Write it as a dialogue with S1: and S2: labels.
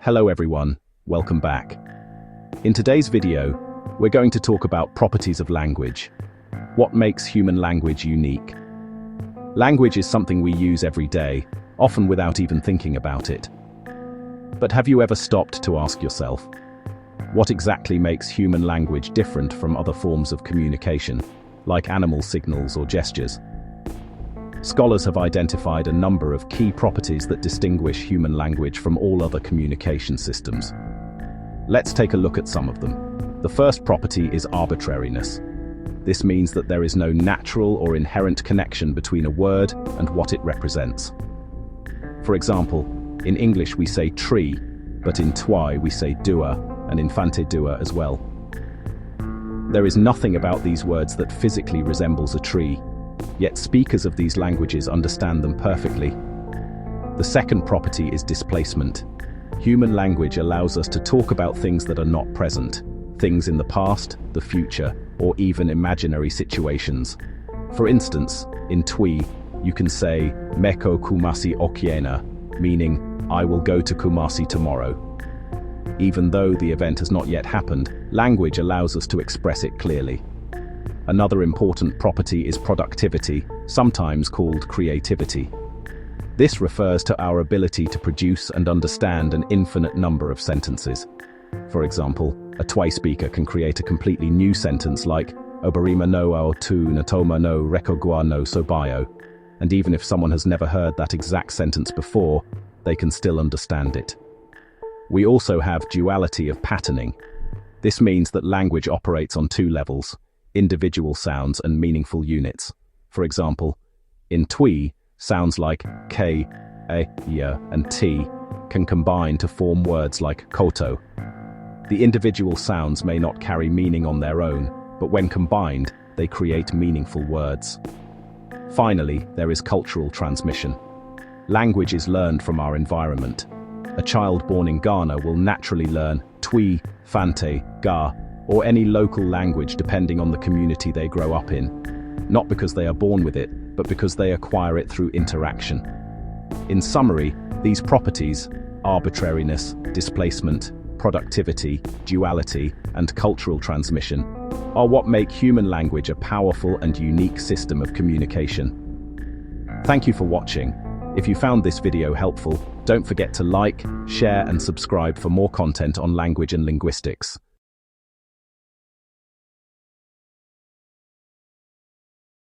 S1: Hello everyone, welcome back. In today's video, we're going to talk about properties of language. What makes human language unique? Language is something we use every day, often without even thinking about it. But have you ever stopped to ask yourself, what exactly makes human language different from other forms of communication, like animal signals or gestures? Scholars have identified a number of key properties that distinguish human language from all other communication systems. Let's take a look at some of them. The first property is arbitrariness. This means that there is no natural or inherent connection between a word and what it represents. For example, in English we say tree, but in Twi we say dua, and in Fante dua as well. There is nothing about these words that physically resembles a tree, yet speakers of these languages understand them perfectly. The second property is displacement. Human language allows us to talk about things that are not present, things in the past, the future, or even imaginary situations. For instance, in Twi, you can say, Meko Kumasi Okiena, meaning, I will go to Kumasi tomorrow. Even though the event has not yet happened, language allows us to express it clearly. Another important property is productivity, sometimes called creativity. This refers to our ability to produce and understand an infinite number of sentences. For example, a Twi speaker can create a completely new sentence like Obarima no aotu natoma no rekogwa no sobayo, and even if someone has never heard that exact sentence before, they can still understand it. We also have duality of patterning. This means that language operates on two levels: individual sounds and meaningful units. For example, in Twi, sounds like k, a, ya, and t can combine to form words like koto. The individual sounds may not carry meaning on their own, but when combined, they create meaningful words. Finally, there is cultural transmission. Language is learned from our environment. A child born in Ghana will naturally learn Twi, Fante, Ga, or any local language depending on the community they grow up in. Not because they are born with it, but because they acquire it through interaction. In summary, these properties, arbitrariness, displacement, productivity, duality, and cultural transmission, are what make human language a powerful and unique system of communication. Thank you for watching. If you found this video helpful, don't forget to like, share, and subscribe for more content on language and linguistics.